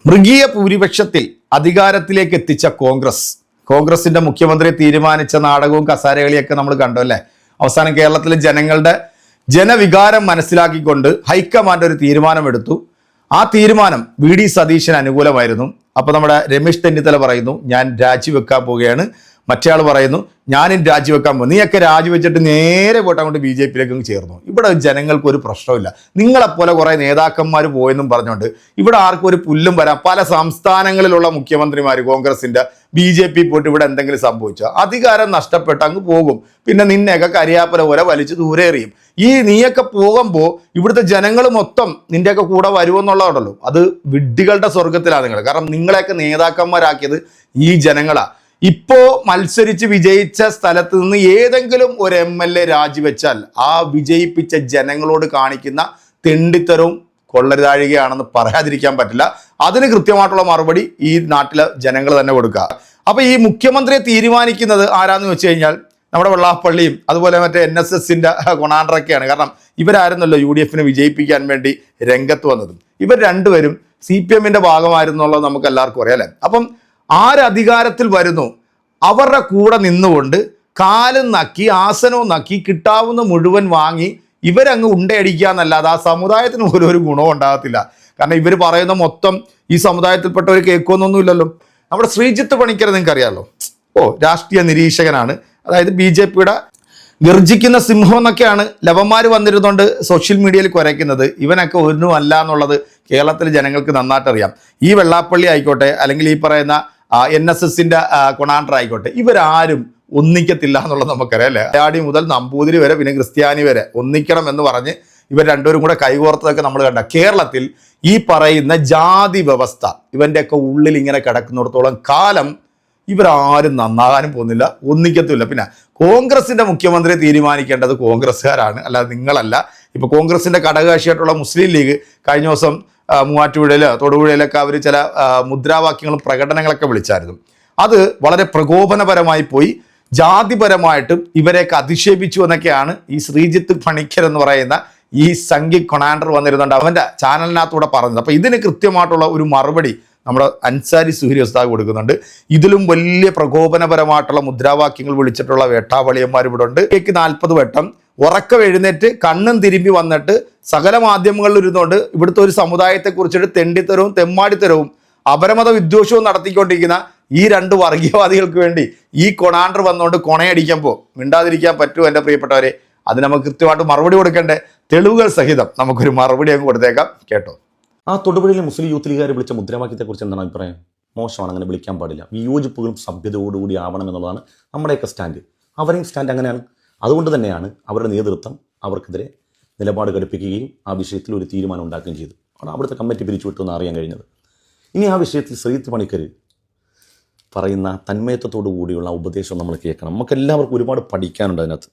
മൃഗീയ ഭൂരിപക്ഷത്തിൽ അധികാരത്തിലേക്ക് എത്തിച്ച കോൺഗ്രസിന്റെ മുഖ്യമന്ത്രി തീരുമാനിച്ച നാടകവും കസാരകളിയൊക്കെ നമ്മൾ കണ്ടു അല്ലേ. അവസാനം കേരളത്തിലെ ജനങ്ങളുടെ ജനവികാരം മനസ്സിലാക്കിക്കൊണ്ട് ഹൈക്കമാൻഡ് ഒരു തീരുമാനമെടുത്തു. ആ തീരുമാനം വി.ഡി. സതീശന് അനുകൂലമായിരുന്നു. അപ്പൊ നമ്മുടെ രമേശ് ചെന്നിത്തല പറയുന്നു ഞാൻ രാജിവെക്കാൻ പോവുകയാണ്. മറ്റേയാൾ പറയുന്നു ഞാനും രാജിവെക്കാൻ പോകും. നീയൊക്കെ രാജിവെച്ചിട്ട് നേരെ പോയിട്ട് അങ്ങോട്ട് BJP-യിലേക്ക് ചേർന്നു. ഇവിടെ ജനങ്ങൾക്ക് ഒരു പ്രശ്നമില്ല. നിങ്ങളെപ്പോലെ കുറെ നേതാക്കന്മാർ പോയെന്നും പറഞ്ഞുകൊണ്ട് ഇവിടെ ആർക്കും ഒരു പുല്ലും വരാം. പല സംസ്ഥാനങ്ങളിലുള്ള മുഖ്യമന്ത്രിമാർ കോൺഗ്രസിന്റെ BJP പോയിട്ട് ഇവിടെ എന്തെങ്കിലും സംഭവിച്ചാൽ അധികാരം നഷ്ടപ്പെട്ട് അങ്ങ് പോകും. പിന്നെ നിന്നെയൊക്കെ കരിയാപ്പല പോലെ വലിച്ചു ദൂരെ എറിയും. നീയൊക്കെ പോകുമ്പോൾ ഇവിടുത്തെ ജനങ്ങൾ മൊത്തം നിന്റെയൊക്കെ കൂടെ വരുമെന്നുള്ളതുണ്ടല്ലോ, അത് വിഡ്ഢികളുടെ സ്വർഗത്തിലാണ് നിങ്ങൾ. കാരണം നിങ്ങളെയൊക്കെ നേതാക്കന്മാരാക്കിയത് ഈ ജനങ്ങളാ. ഇപ്പോ മത്സരിച്ച് വിജയിച്ച സ്ഥലത്ത് നിന്ന് ഏതെങ്കിലും ഒരു MLA രാജിവെച്ചാൽ ആ വിജയിപ്പിച്ച ജനങ്ങളോട് കാണിക്കുന്ന തെണ്ടിത്തരവും കൊള്ളരുതാഴികയാണെന്ന് പറയാതിരിക്കാൻ പറ്റില്ല. അതിന് കൃത്യമായിട്ടുള്ള മറുപടി ഈ നാട്ടിലെ ജനങ്ങൾ തന്നെ കൊടുക്കുക. അപ്പൊ ഈ മുഖ്യമന്ത്രിയെ തീരുമാനിക്കുന്നത് ആരാന്ന് വെച്ച് കഴിഞ്ഞാൽ നമ്മുടെ വെള്ളാപ്പള്ളിയും അതുപോലെ മറ്റേ NSSന്റെ കൊണാണ്ടറൊക്കെയാണ്. കാരണം ഇവരായിരുന്നല്ലോ UDF വിജയിപ്പിക്കാൻ വേണ്ടി രംഗത്ത് വന്നതും. ഇവർ രണ്ടുപേരും CPM-ന്റെ ഭാഗമായിരുന്നുള്ളത് നമുക്ക് എല്ലാവർക്കും അറിയാം അല്ലേ. അപ്പം ആരധികാരത്തിൽ വരുന്നു അവരുടെ കൂടെ നിന്നുകൊണ്ട് കാലും നക്കി ആസനവും നക്കി കിട്ടാവുന്ന മുഴുവൻ വാങ്ങി ഇവരങ്ങ് ഉണ്ടയടിക്കുക എന്നല്ലാതെ ആ സമുദായത്തിന് പോലും ഒരു ഗുണവും ഉണ്ടാകത്തില്ല. കാരണം ഇവർ പറയുന്ന മൊത്തം ഈ സമുദായത്തിൽപ്പെട്ടവർ കേൾക്കുമെന്നൊന്നുമില്ലല്ലോ. നമ്മുടെ ശ്രീജിത്ത് പണിക്കർ നിങ്ങൾക്ക് അറിയാമല്ലോ. രാഷ്ട്രീയ നിരീക്ഷകനാണ്. അതായത് BJP-യുടെ ഗർജിക്കുന്ന സിംഹം എന്നൊക്കെയാണ് ലവന്മാർ വന്നിരുന്നുകൊണ്ട് സോഷ്യൽ മീഡിയയിൽ കുരയ്ക്കുന്നത്. ഇവനൊക്കെ ഒന്നും അല്ല എന്നുള്ളത് കേരളത്തിലെ ജനങ്ങൾക്ക് നന്നായിട്ട് അറിയാം. ഈ വെള്ളാപ്പള്ളി ആയിക്കോട്ടെ അല്ലെങ്കിൽ ഈ പറയുന്ന NSSന്റെ കൊണാണ്ടർ ആയിക്കോട്ടെ, ഇവരാരും ഒന്നിക്കത്തില്ല എന്നുള്ളത് നമുക്കറിയാം അല്ലേ. മലയാളി മുതൽ നമ്പൂതിരി വരെ പിന്നെ ക്രിസ്ത്യാനി വരെ ഒന്നിക്കണം എന്ന് പറഞ്ഞ് ഇവർ രണ്ടുപേരും കൂടെ കൈകോർത്തതൊക്കെ നമ്മൾ കണ്ട. കേരളത്തിൽ ഈ പറയുന്ന ജാതി വ്യവസ്ഥ ഇവൻ്റെയൊക്കെ ഉള്ളിൽ ഇങ്ങനെ കിടക്കുന്നിടത്തോളം കാലം ഇവരാരും നന്നാകാനും പോകുന്നില്ല, ഒന്നിക്കത്തുമില്ല. പിന്നെ കോൺഗ്രസിന്റെ മുഖ്യമന്ത്രിയെ തീരുമാനിക്കേണ്ടത് കോൺഗ്രസ്സുകാരാണ്, അല്ലാതെ നിങ്ങളല്ല. ഇപ്പൊ കോൺഗ്രസിന്റെ ഘടകകക്ഷിയായിട്ടുള്ള മുസ്ലിം ലീഗ് കഴിഞ്ഞ ദിവസം മൂവാറ്റുപുഴയിലോ തൊടുപുഴയിലൊക്കെ അവർ ചില മുദ്രാവാക്യങ്ങളും പ്രകടനങ്ങളൊക്കെ വിളിച്ചായിരുന്നു. അത് വളരെ പ്രകോപനപരമായി പോയി. ജാതിപരമായിട്ടും ഇവരെയൊക്കെ അധിക്ഷേപിച്ചു എന്നൊക്കെയാണ് ഈ ശ്രീജിത്ത് പണിക്കർ എന്ന് പറയുന്ന ഈ സംഘി കൊണാണ്ടർ വന്നിരുന്നുണ്ട് അവന്റെ ചാനലിനകത്തൂടെ പറഞ്ഞത്. അപ്പൊ ഇതിന് കൃത്യമായിട്ടുള്ള ഒരു മറുപടി നമ്മുടെ അൻസാരി സുഹരി ഉസ്താദ് കൊടുക്കുന്നുണ്ട്. ഇതിലും വലിയ പ്രകോപനപരമായിട്ടുള്ള മുദ്രാവാക്യങ്ങൾ വിളിച്ചിട്ടുള്ള വേട്ടാവളിയന്മാർ ഇവിടെ ഉണ്ട്. 40 വട്ടം ഉറക്കം എഴുന്നേറ്റ് കണ്ണും തിരുമ്പി വന്നിട്ട് സകല മാധ്യമങ്ങളിൽ ഇരുന്നുകൊണ്ട് ഇവിടുത്തെ ഒരു സമുദായത്തെ കുറിച്ചിട്ട് തെണ്ടിത്തരവും തെമ്മാടിത്തരവും അപരമത വിദ്വേഷവും നടത്തിക്കൊണ്ടിരിക്കുന്ന ഈ രണ്ട് വർഗീയവാദികൾക്ക് വേണ്ടി ഈ കൊണാണ്ടർ വന്നുകൊണ്ട് കൊണയടിക്കുമ്പോൾ മിണ്ടാതിരിക്കാൻ പറ്റുമോ എൻ്റെ പ്രിയപ്പെട്ടവരെ? അത് നമുക്ക് കൃത്യമായിട്ട് മറുപടി കൊടുക്കേണ്ടേ. തെളിവുകൾ സഹിതം നമുക്കൊരു മറുപടി അങ്ങ് കൊടുത്തേക്കാം, കേട്ടോ. ആ തൊടുപുഴയിലെ മുസ്ലിം യൂത്ത് ലീഗുകാർ വിളിച്ച മുദ്രാവാക്യത്തെക്കുറിച്ച് എന്താണ് അഭിപ്രായം? മോശമാണ്, അങ്ങനെ വിളിക്കാൻ പാടില്ല. വിയോജിപ്പുകളും സഭ്യതയോടുകൂടി ആവണം എന്നുള്ളതാണ് നമ്മുടെയൊക്കെ സ്റ്റാൻഡ്. അവരെയും സ്റ്റാൻഡ് അങ്ങനെയാണ്. അതുകൊണ്ട് തന്നെയാണ് അവരുടെ നേതൃത്വം അവർക്കെതിരെ നിലപാട് ഘടിപ്പിക്കുകയും ആ വിഷയത്തിൽ ഒരു തീരുമാനം ഉണ്ടാക്കുകയും ചെയ്തു. അവിടെ അവിടുത്തെ കമ്മിറ്റി പിരിച്ചുവിട്ടെന്ന് അറിയാൻ കഴിഞ്ഞത്. ഇനി ആ വിഷയത്തിൽ ശ്രീജിത്ത് പണിക്കർ പറയുന്ന തന്മയത്വത്തോടു കൂടിയുള്ള ഉപദേശം നമ്മൾ കേൾക്കണം. നമുക്കെല്ലാവർക്കും ഒരുപാട് പഠിക്കാനുണ്ട് അതിനകത്ത്.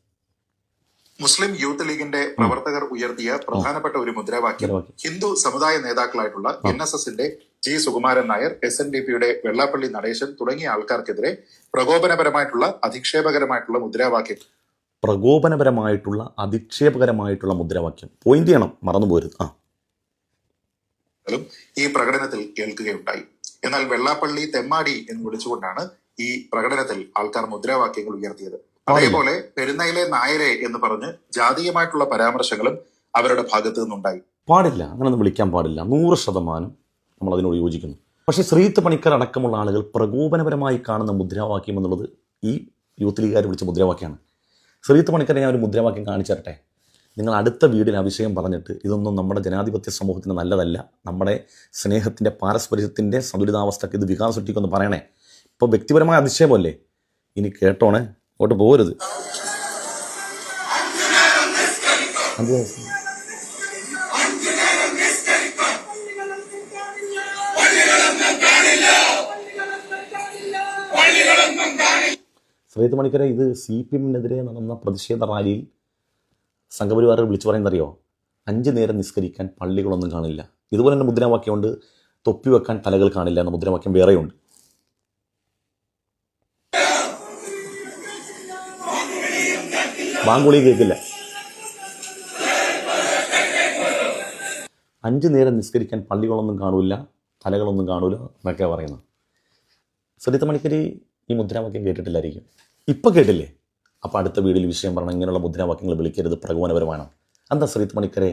മുസ്ലിം യൂത്ത് ലീഗിന്റെ പ്രവർത്തകർ ഉയർത്തിയ പ്രധാനപ്പെട്ട ഒരു മുദ്രാവാക്യം ഹിന്ദു സമുദായ നേതാക്കളായിട്ടുള്ള NSSന്റെ G. സുകുമാരൻ നായർ, SNDP-യുടെ വെള്ളാപ്പള്ളി നടേശൻ തുടങ്ങിയ ആൾക്കാർക്കെതിരെ പ്രകോപനപരമായിട്ടുള്ള അധിക്ഷേപകരമായിട്ടുള്ള മുദ്രാവാക്യം മുദ്രാവാക്യം പോയിന്റ് ചെയ്യണം, മറന്നുപോരുത്. ഈ പ്രകടനത്തിൽ കേൾക്കുകയുണ്ടായി. എന്നാൽ വെള്ളാപ്പള്ളി തെമ്മാടി എന്ന് വിളിച്ചുകൊണ്ടാണ് ഈ പ്രകടനത്തിൽ ആൾക്കാർ മുദ്രാവാക്യങ്ങൾ ഉയർത്തിയത്. അതേപോലെ പെരുന്നയിലെ നായരെ എന്ന് പറഞ്ഞ് ജാതീയമായിട്ടുള്ള പരാമർശങ്ങളും അവരുടെ ഭാഗത്തു നിന്നുണ്ടായി. പാടില്ല, അങ്ങനൊന്നും വിളിക്കാൻ പാടില്ല. 100% നമ്മൾ അതിനോട് യോജിക്കുന്നു. പക്ഷേ ശ്രീജിത്ത് പണിക്കർ അടക്കമുള്ള ആളുകൾ പ്രകോപനപരമായി കാണുന്ന മുദ്രാവാക്യം എന്നുള്ളത് ഈ യൂത്ത് ലീഗുകാർ വിളിച്ച മുദ്രാവാക്യമാണ്. ശ്രീജിത്ത് പണിക്കരെ ഞാൻ ഒരു മുദ്രാവാക്യം കാണിച്ചു തരട്ടെ. നിങ്ങൾ അടുത്ത വീടിൽ ആ വിഷയം പറഞ്ഞിട്ട് ഇതൊന്നും നമ്മുടെ ജനാധിപത്യ സമൂഹത്തിന് നല്ലതല്ല, നമ്മുടെ സ്നേഹത്തിൻ്റെ പാരസ്പര്യത്തിൻ്റെ സന്തുലിതാവസ്ഥക്ക് ഇത് വികാസം സൃഷ്ടിക്കുമെന്ന് പറയണേ. ഇപ്പോൾ വ്യക്തിപരമായ അതിശയമല്ലേ? ഇനി കേട്ടോണേ, അങ്ങോട്ട് പോകരുത്. ശ്രീജിത്ത് പണിക്കരെ ഇത് CPM-നെതിരെ നടന്ന പ്രതിഷേധ റാലിയിൽ സംഘപരിവാർ വിളിച്ചു പറയുന്നറിയോ? 5 നേരം നിസ്കരിക്കാൻ പള്ളികളൊന്നും കാണില്ല. ഇതുപോലെ തന്നെ മുദ്രാവാക്യമുണ്ട്, തൊപ്പി വെക്കാൻ തലകൾ കാണില്ല എന്ന മുദ്രാവാക്യം വേറെയുണ്ട്. ബാങ്കുളി കേൾക്കില്ല. 5 നേരം നിസ്കരിക്കാൻ പള്ളികളൊന്നും കാണൂല, അലകളൊന്നും കാണൂല എന്നൊക്കെ പറയുന്നത്. ശ്രീത്ത് പണിക്കര് ഈ മുദ്രാവാക്യം കേട്ടിട്ടില്ലായിരിക്കും. ഇപ്പം കേട്ടില്ലേ? അപ്പോൾ അടുത്ത വീഡിയോയിൽ വിഷയം പറഞ്ഞാൽ ഇങ്ങനെയുള്ള മുദ്രാവാക്യങ്ങൾ വിളിക്കരുത്, പ്രകോപനപരമാണ്. എന്താ ശ്രീത്ത് പണിക്കരെ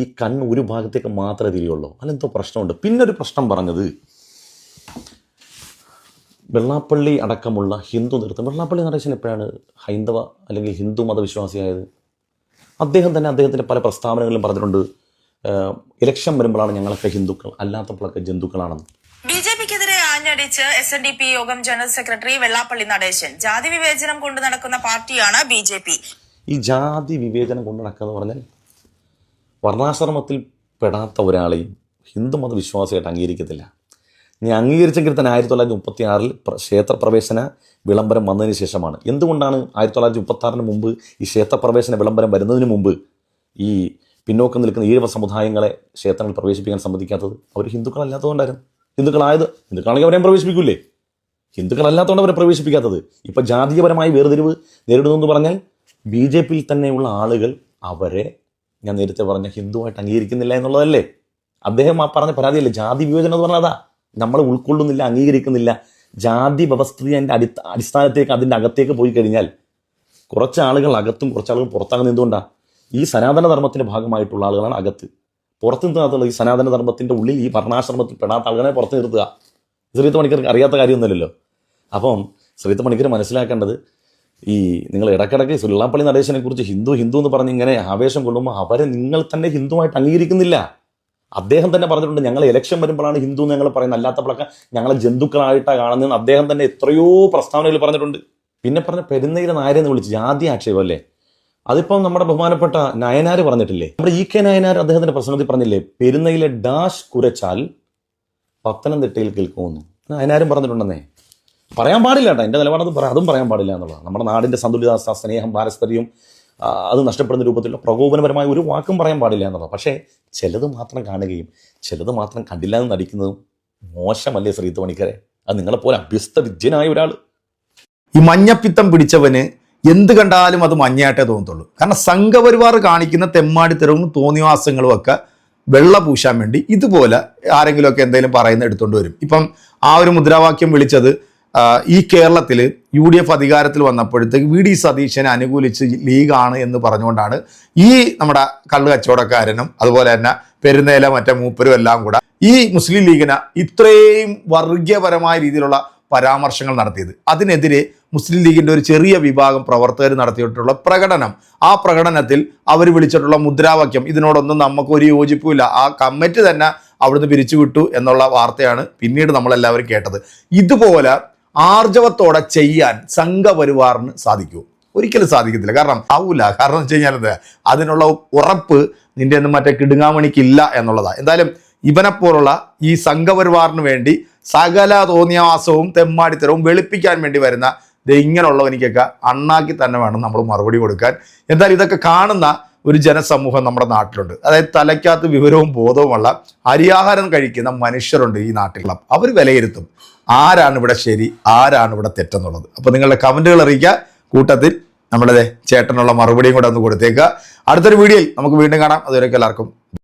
ഈ കണ്ണ് ഒരു ഭാഗത്തേക്ക് മാത്രമേ തിരിയുള്ളൂ, അല്ലെന്തോ പ്രശ്നമുണ്ട്. പിന്നെ ഒരു പ്രശ്നം പറഞ്ഞത് വെള്ളാപ്പള്ളി അടക്കമുള്ള ഹിന്ദു നേതൃത്വം. വെള്ളാപ്പള്ളി നടേശൻ എപ്പോഴാണ് ഹൈന്ദവ അല്ലെങ്കിൽ ഹിന്ദു മതവിശ്വാസിയായത്? അദ്ദേഹം തന്നെ അദ്ദേഹത്തിൻ്റെ പല പ്രസ്താവനകളിലും പറഞ്ഞിട്ടുണ്ട്, ഇലക്ഷൻ വരുമ്പോഴാണ് ഞങ്ങളൊക്കെ ഹിന്ദുക്കൾ, അല്ലാത്തപ്പോഴൊക്കെ ജന്തുക്കളാണെന്ന്. ബിജെപിക്കെതിരെ ആഞ്ഞടിച്ച് SNDP യോഗം ജനറൽ സെക്രട്ടറി വെള്ളാപ്പള്ളി നടേശൻ. ജാതി വിവേചനം കൊണ്ട് നടക്കുന്ന പാർട്ടിയാണ് BJP. ഈ ജാതി വിവേചനം കൊണ്ട് നടക്കുക എന്ന് പറഞ്ഞാൽ വർണ്ണാശ്രമത്തിൽ പെടാത്ത ഒരാളെയും ഹിന്ദു മതവിശ്വാസിയായിട്ട് അംഗീകരിക്കത്തില്ല. ഇനി അംഗീകരിച്ചെങ്കിൽ തന്നെ 1936 ക്ഷേത്രപ്രവേശന വിളംബരം വന്നതിന് ശേഷമാണ്. എന്തുകൊണ്ടാണ് 1936 മുമ്പ് ഈ ക്ഷേത്രപ്രവേശന വിളംബരം വരുന്നതിന് മുമ്പ് ഈ പിന്നോക്കം നിൽക്കുന്ന ഈഴവ സമുദായങ്ങളെ ക്ഷേത്രങ്ങളിൽ പ്രവേശിപ്പിക്കാൻ സമ്മതിക്കാത്തത്? അവർ ഹിന്ദുക്കളല്ലാത്തതുകൊണ്ടായിരുന്നു. ഹിന്ദുക്കളാണെങ്കിൽ അവരെയും പ്രവേശിപ്പിക്കൂലേ? ഹിന്ദുക്കളല്ലാത്തതുകൊണ്ട് അവരെ പ്രവേശിപ്പിക്കാത്തത്. ഇപ്പം ജാതീയപരമായി വേർതിരിവ് നേരിടുന്നു എന്ന് പറഞ്ഞാൽ BJPയിൽ തന്നെയുള്ള ആളുകൾ അവരെ, ഞാൻ നേരത്തെ പറഞ്ഞ, ഹിന്ദുവായിട്ട് അംഗീകരിക്കുന്നില്ല എന്നുള്ളതല്ലേ? അദ്ദേഹം ആ പറഞ്ഞ പരാതിയല്ലേ ജാതി വിവേചനം എന്ന് പറഞ്ഞാൽ? അതാ നമ്മൾ ഉൾക്കൊള്ളുന്നില്ല, അംഗീകരിക്കുന്നില്ല. ജാതി വ്യവസ്ഥയുടെ അടിസ്ഥാനത്തേക്ക്, അതിൻ്റെ അകത്തേക്ക് പോയി കഴിഞ്ഞാൽ കുറച്ച് ആളുകൾ അകത്തും കുറച്ച് ആളുകൾ പുറത്താകുന്നത് എന്തുകൊണ്ടാണ്? ഈ സനാതന ധർമ്മത്തിൻ്റെ ഭാഗമായിട്ടുള്ള ആളുകളാണ് അകത്ത്. പുറത്ത് നിന്നുള്ള ഈ സനാതന ധർമ്മത്തിൻ്റെ ഉള്ളിൽ ഈ വർണ്ണാശ്രമത്തിൽ പെടാത്ത ആളുകളെ പുറത്ത് നിർത്തുക. ശ്രീത്ത് പണിക്കർക്ക് അറിയാത്ത കാര്യമൊന്നുമില്ലല്ലോ. അപ്പം ശ്രീത്ത് പണിക്കർ മനസ്സിലാക്കേണ്ടത്, ഈ നിങ്ങൾ ഇടയ്ക്കിടയ്ക്ക് വെള്ളാപ്പള്ളി നടേശനെ കുറിച്ച് ഹിന്ദു എന്ന് പറഞ്ഞ് ഇങ്ങനെ ആവേശം കൊള്ളുമ്പോൾ അവരെ നിങ്ങൾ തന്നെ ഹിന്ദുവായിട്ട് അംഗീകരിക്കുന്നില്ല. അദ്ദേഹം തന്നെ പറഞ്ഞിട്ടുണ്ട്, ഞങ്ങൾ ഇലക്ഷൻ വരുമ്പോഴാണ് ഹിന്ദു എന്ന് ഞങ്ങൾ പറയുന്നത്, അല്ലാത്തപ്പോഴൊക്കെ ഞങ്ങളെ ജന്തുക്കളായിട്ടാണ് കാണുന്നതെന്ന് അദ്ദേഹം തന്നെ എത്രയോ പ്രസ്താവനകൾ പറഞ്ഞിട്ടുണ്ട്. പിന്നെ പറഞ്ഞ പെരുന്നയിലെ നായരെന്ന് വിളിച്ച് ജാതി ആക്ഷേപം അല്ലേ? അതിപ്പം നമ്മുടെ ബഹുമാനപ്പെട്ട നയനാർ പറഞ്ഞിട്ടില്ലേ? നമ്മുടെ EK നയനാർ അദ്ദേഹത്തിന്റെ പ്രസംഗത്തിൽ പറഞ്ഞില്ലേ, പെരുന്നയിലെ ഡാഷ് കുരച്ചാൽ പത്തനംതിട്ടയിൽ കേൾക്കുമെന്നു. നയനാരും പറഞ്ഞിട്ടുണ്ടെന്നേ. പറയാൻ പാടില്ല കേട്ടോ, എൻ്റെ നിലപാടത് അതും പറയാൻ പാടില്ല എന്നുള്ളതാണ്. നമ്മുടെ നാടിൻ്റെ സന്തുലിതാവസ്ഥ, സ്നേഹം, പാരസ്പര്യം അത് നഷ്ടപ്പെടുന്ന രൂപത്തിലുള്ള പ്രകോപനപരമായ ഒരു വാക്കും പറയാൻ പാടില്ല എന്നുള്ളത്. പക്ഷേ ചിലത് മാത്രം കാണുകയും ചിലത് മാത്രം കണ്ടില്ല എന്ന് നടിക്കുന്നതും മോശമല്ലേ ശ്രീത്ത് പണിക്കരെ? അത് നിങ്ങളെപ്പോലെ അഭ്യസ്ത വിദ്യനായ ഒരാൾ. ഈ മഞ്ഞപ്പിത്തം പിടിച്ചവന് എന്ത് കണ്ടാലും അത് മഞ്ഞയായിട്ടേ തോന്നത്തുള്ളൂ. കാരണം സംഘപരിവാർ കാണിക്കുന്ന തെമ്മാടിത്തരവും തോന്നിവാസങ്ങളും ഒക്കെ വെള്ള പൂശാൻ വേണ്ടി ഇതുപോലെ ആരെങ്കിലുമൊക്കെ എന്തെങ്കിലും പറയുന്ന എടുത്തുകൊണ്ട് വരും. ഇപ്പം ആ ഒരു മുദ്രാവാക്യം വിളിച്ചത് ഈ കേരളത്തിൽ UDF അധികാരത്തിൽ വന്നപ്പോഴത്തേക്ക് VD സതീശനെ അനുകൂലിച്ച് ലീഗാണ് എന്ന് പറഞ്ഞുകൊണ്ടാണ് ഈ നമ്മുടെ കള്ള് കച്ചവടക്കാരനും അതുപോലെ തന്നെ പെരുന്നേല മറ്റേ മൂപ്പരും എല്ലാം കൂടെ ഈ മുസ്ലിം ലീഗിന് ഇത്രയും വർഗീയപരമായ രീതിയിലുള്ള പരാമർശങ്ങൾ നടത്തിയത്. അതിനെതിരെ മുസ്ലിം ലീഗിൻ്റെ ഒരു ചെറിയ വിഭാഗം പ്രവർത്തകർ നടത്തിയിട്ടുള്ള പ്രകടനം, ആ പ്രകടനത്തിൽ അവർ വിളിച്ചിട്ടുള്ള മുദ്രാവാക്യം, ഇതിനോടൊന്നും നമുക്ക് ഒരു യോജിപ്പുമില്ല, ആ കമ്മിറ്റി തന്നെ അവിടുന്ന് പിരിച്ചുവിട്ടു എന്നുള്ള വാർത്തയാണ് പിന്നീട് നമ്മളെല്ലാവരും കേട്ടത്. ഇതുപോലെ ആർജവത്തോടെ ചെയ്യാൻ സംഘപരിവാറിന് സാധിക്കൂ? ഒരിക്കലും സാധിക്കത്തില്ല. കാരണം ആവൂല. കാരണം വെച്ച് കഴിഞ്ഞാൽ അതിനുള്ള ഉറപ്പ് നിന്റെ ഒന്നും മറ്റേ കിടുങ്ങാമണിക്കില്ല എന്നുള്ളതാണ്. എന്തായാലും ഇവനെപ്പോലുള്ള ഈ സംഘപരിവാറിന് വേണ്ടി സകല തോന്നിയാവാസവും തെമ്മാടിത്തരവും വെളുപ്പിക്കാൻ വേണ്ടി വരുന്ന ഇങ്ങനെയുള്ളവനിക്കൊക്കെ അണ്ണാക്കി തന്നെ വേണം നമ്മൾ മറുപടി കൊടുക്കാൻ. എന്തായാലും ഇതൊക്കെ കാണുന്ന ഒരു ജനസമൂഹം നമ്മുടെ നാട്ടിലുണ്ട്. അതായത് തലയ്ക്കകത്ത് വിവരവും ബോധവുമുള്ള അരിയാഹാരം കഴിക്കുന്ന മനുഷ്യരുണ്ട് ഈ നാട്ടിലുള്ള. അവർ വിലയിരുത്തും ആരാണ് ഇവിടെ ശരി, ആരാണ് ഇവിടെ തെറ്റെന്നുള്ളത്. അപ്പോൾ നിങ്ങളുടെ കമൻറ്റുകൾ അറിയിക്കുക. കൂട്ടത്തിൽ നമ്മുടെ ചേട്ടനുള്ള മറുപടിയും കൂടെ ഒന്ന് കൊടുത്തേക്കുക. അടുത്തൊരു വീഡിയോയിൽ നമുക്ക് വീണ്ടും കാണാം. അതുവരെയൊക്കെ എല്ലാവർക്കും